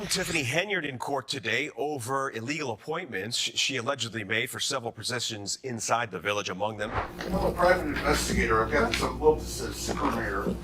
Tiffany Henyard in court today over illegal appointments she allegedly made for several positions inside the village, among them. I'm a private investigator. I've got some books that says scrutiny.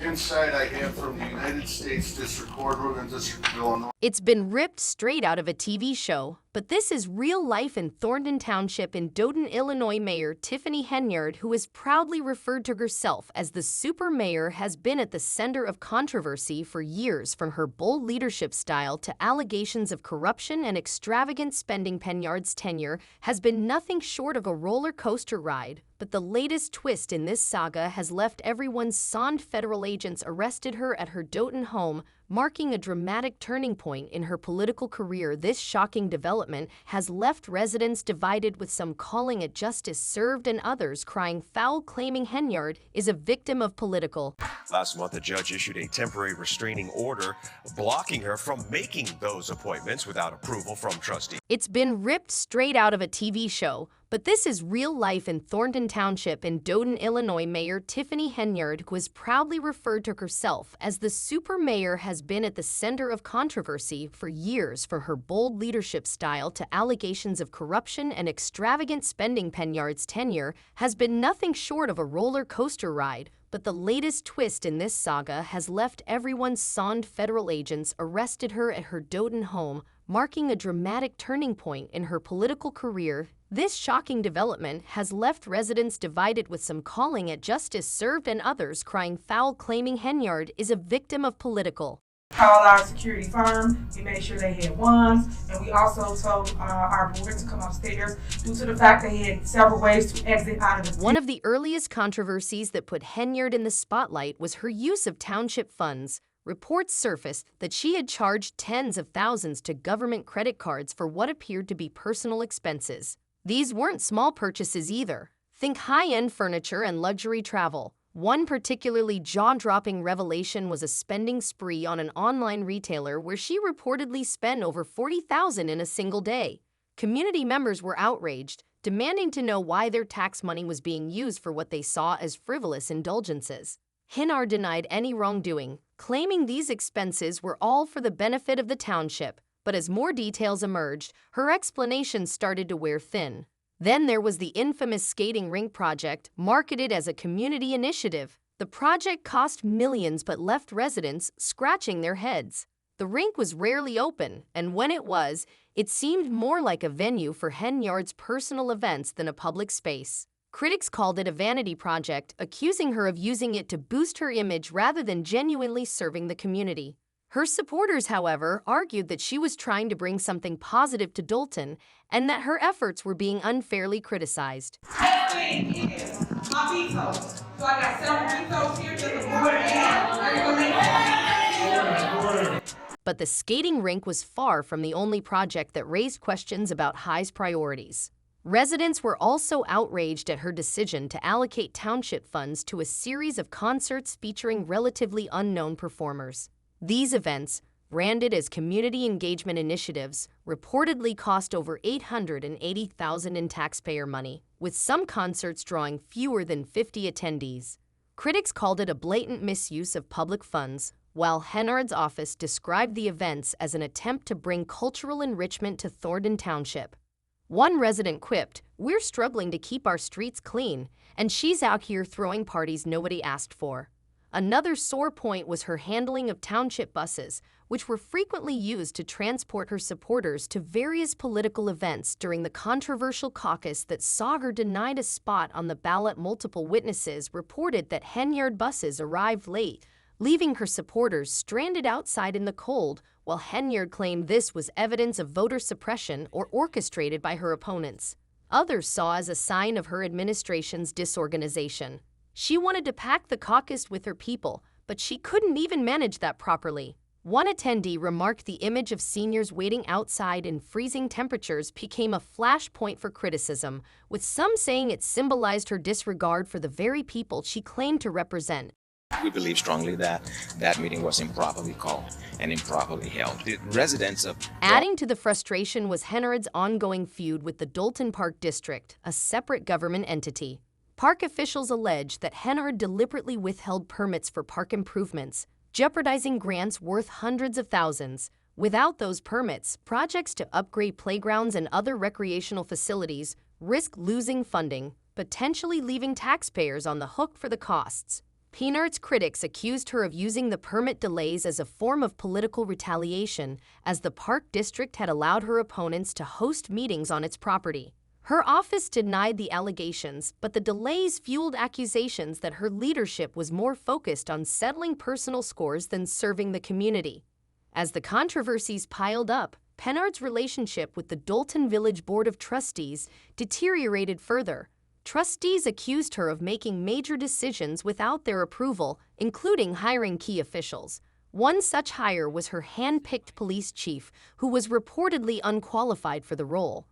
Inside I have from the United States District Court, Northern District of Illinois. It's been ripped straight out of a TV show, but this is real life in Thornton Township in Dolton, Illinois. Mayor Tiffany Henyard, who has proudly referred to herself as the super mayor, has been at the center of controversy for years, from her bold leadership style to allegations of corruption and extravagant spending. Henyard's tenure has been nothing short of a roller coaster ride. But the latest twist in this saga has left everyone stunned. Federal agents arrested her at her Dolton home, marking a dramatic turning point in her political career. This shocking development has left residents divided, with some calling it justice served and others crying foul, claiming Henyard is a victim of political. Last month, a judge issued a temporary restraining order blocking her from making those appointments without approval from trustees. It's been ripped straight out of a TV show, but this is real life in Thornton Township in Dolton, Illinois. Mayor Tiffany Henyard, who has proudly referred to herself as the super mayor, has been at the center of controversy for years, from her bold leadership style to allegations of corruption and extravagant spending. Henyard's tenure has been nothing short of a roller coaster ride. But the latest twist in this saga has left everyone stunned. Federal agents arrested her at her Dolton home, marking a dramatic turning point in her political career. This shocking development has left residents divided, with some calling it justice served and others crying foul, claiming Henyard is a victim of political. Called our security firm. We made sure they had wands, and we also told our board to come upstairs due to the fact they had several ways to exit out of the. One of the earliest controversies that put Henyard in the spotlight was her use of township funds. Reports surfaced that she had charged tens of thousands to government credit cards for what appeared to be personal expenses. These weren't small purchases either. Think high-end furniture and luxury travel. One particularly jaw-dropping revelation was a spending spree on an online retailer where she reportedly spent over $40,000 in a single day. Community members were outraged, demanding to know why their tax money was being used for what they saw as frivolous indulgences. Henyard denied any wrongdoing, claiming these expenses were all for the benefit of the township. But as more details emerged, her explanation started to wear thin. Then there was the infamous skating rink project, marketed as a community initiative. The project cost millions but left residents scratching their heads. The rink was rarely open, and when it was, it seemed more like a venue for Henyard's personal events than a public space. Critics called it a vanity project, accusing her of using it to boost her image rather than genuinely serving the community. Her supporters, however, argued that she was trying to bring something positive to Dolton and that her efforts were being unfairly criticized. Next thing is my vetoes. So I got several vetoes here to the board. But the skating rink was far from the only project that raised questions about High's priorities. Residents were also outraged at her decision to allocate township funds to a series of concerts featuring relatively unknown performers. These events, branded as community engagement initiatives, reportedly cost over $880,000 in taxpayer money, with some concerts drawing fewer than 50 attendees. Critics called it a blatant misuse of public funds, while Henyard's office described the events as an attempt to bring cultural enrichment to Thornton Township. One resident quipped, "We're struggling to keep our streets clean, and she's out here throwing parties nobody asked for." Another sore point was her handling of township buses, which were frequently used to transport her supporters to various political events. During the controversial caucus that saw her denied a spot on the ballot, multiple witnesses reported that Henyard buses arrived late, leaving her supporters stranded outside in the cold, while Henyard claimed this was evidence of voter suppression or orchestrated by her opponents. Others saw as a sign of her administration's disorganization. She wanted to pack the caucus with her people, but she couldn't even manage that properly. One attendee remarked the image of seniors waiting outside in freezing temperatures became a flashpoint for criticism, with some saying it symbolized her disregard for the very people she claimed to represent. We believe strongly that that meeting was improperly called and improperly held. The residents of... Adding to the frustration was Henyard's ongoing feud with the Dolton Park District, a separate government entity. Park officials allege that Henyard deliberately withheld permits for park improvements, jeopardizing grants worth hundreds of thousands. Without those permits, projects to upgrade playgrounds and other recreational facilities risk losing funding, potentially leaving taxpayers on the hook for the costs. Henyard's critics accused her of using the permit delays as a form of political retaliation, as the park district had allowed her opponents to host meetings on its property. Her office denied the allegations, but the delays fueled accusations that her leadership was more focused on settling personal scores than serving the community. As the controversies piled up, Henyard's relationship with the Dolton Village Board of Trustees deteriorated further. Trustees accused her of making major decisions without their approval, including hiring key officials. One such hire was her hand-picked police chief, who was reportedly unqualified for the role.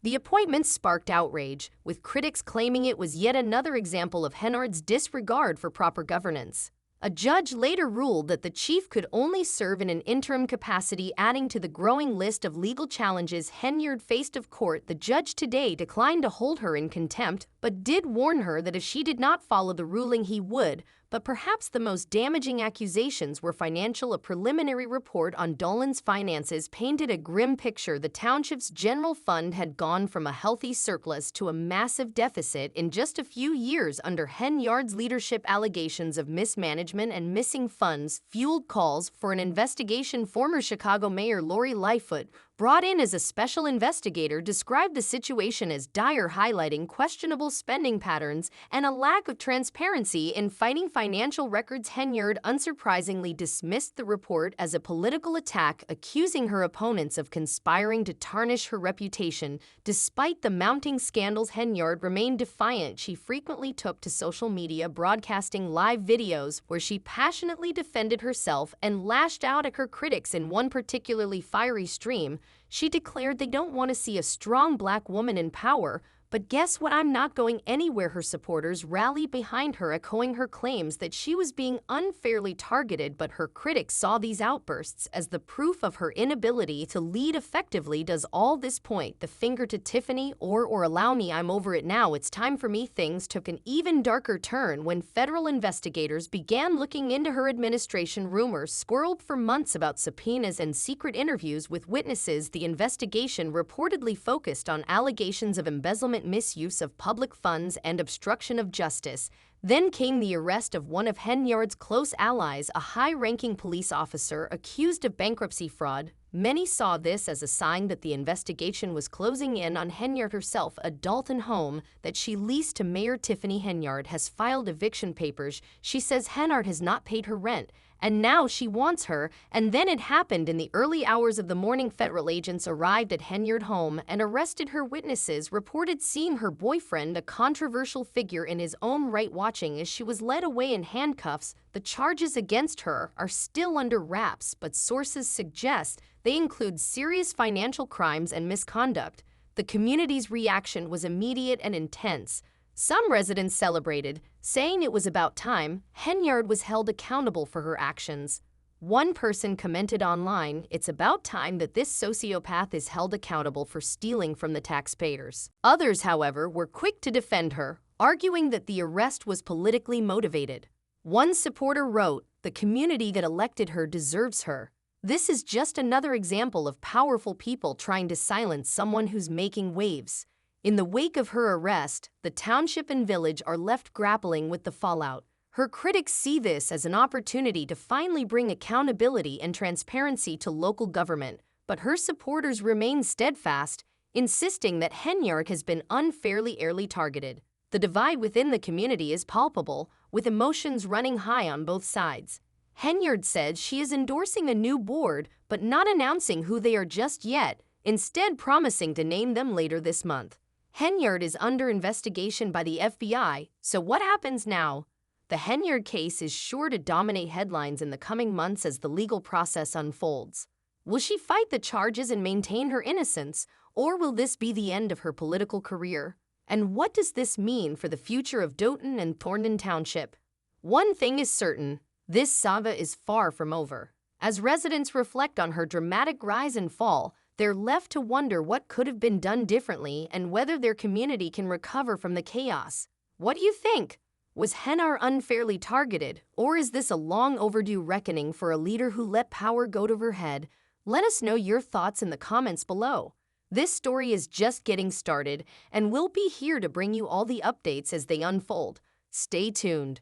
The appointment sparked outrage, with critics claiming it was yet another example of Henyard's disregard for proper governance. A judge later ruled that the chief could only serve in an interim capacity, adding to the growing list of legal challenges Henyard faced of court. The judge today declined to hold her in contempt, but did warn her that if she did not follow the ruling, he would. But perhaps the most damaging accusations were financial. A preliminary report on Dolan's finances painted a grim picture. The township's general fund had gone from a healthy surplus to a massive deficit in just a few years under Henyard's leadership. Allegations of mismanagement and missing funds fueled calls for an investigation. Former Chicago Mayor Lori Lightfoot, brought in as a special investigator, described the situation as dire, highlighting questionable spending patterns and a lack of transparency in fighting financial records. Henyard unsurprisingly dismissed the report as a political attack, accusing her opponents of conspiring to tarnish her reputation. Despite the mounting scandals, Henyard remained defiant. She frequently took to social media, broadcasting live videos where she passionately defended herself and lashed out at her critics. In one particularly fiery stream, she declared, "They don't want to see a strong black woman in power, but guess what? I'm not going anywhere." Her supporters rallied behind her, echoing her claims that she was being unfairly targeted, but her critics saw these outbursts as the proof of her inability to lead effectively. Does all this point the finger to Tiffany, or allow me, I'm over it now, it's time for me? Things took an even darker turn when federal investigators began looking into her administration. Rumors swirled for months about subpoenas and secret interviews with witnesses. The investigation reportedly focused on allegations of embezzlement, misuse of public funds, and obstruction of justice. Then came the arrest of one of Henyard's close allies, a high-ranking police officer accused of bankruptcy fraud. Many saw this as a sign that the investigation was closing in on Henyard herself. A Dolton home that she leased to Mayor Tiffany Henyard has filed eviction papers. She says Henyard has not paid her rent, and now she wants her. And then it happened. In the early hours of the morning, federal agents arrived at Henyard home and arrested her. Witnesses reported seeing her boyfriend, a controversial figure in his own right, watching as she was led away in handcuffs. The charges against her are still under wraps, but sources suggest they include serious financial crimes and misconduct. The community's reaction was immediate and intense. Some residents celebrated, saying it was about time Henyard was held accountable for her actions. One person commented online, "It's about time that this sociopath is held accountable for stealing from the taxpayers." Others, however, were quick to defend her, arguing that the arrest was politically motivated. One supporter wrote, "The community that elected her deserves her." This is just another example of powerful people trying to silence someone who's making waves. In the wake of her arrest, the township and village are left grappling with the fallout. Her critics see this as an opportunity to finally bring accountability and transparency to local government, but her supporters remain steadfast, insisting that Henyard has been unfairly targeted. The divide within the community is palpable, with emotions running high on both sides. Henyard said she is endorsing a new board, but not announcing who they are just yet, instead promising to name them later this month. Henyard is under investigation by the FBI, so what happens now? The Henyard case is sure to dominate headlines in the coming months as the legal process unfolds. Will she fight the charges and maintain her innocence, or will this be the end of her political career? And what does this mean for the future of Dolton and Thorndon Township? One thing is certain, this saga is far from over. As residents reflect on her dramatic rise and fall, they're left to wonder what could have been done differently and whether their community can recover from the chaos. What do you think? Was Henyard unfairly targeted, or is this a long overdue reckoning for a leader who let power go to her head? Let us know your thoughts in the comments below. This story is just getting started, and we'll be here to bring you all the updates as they unfold. Stay tuned.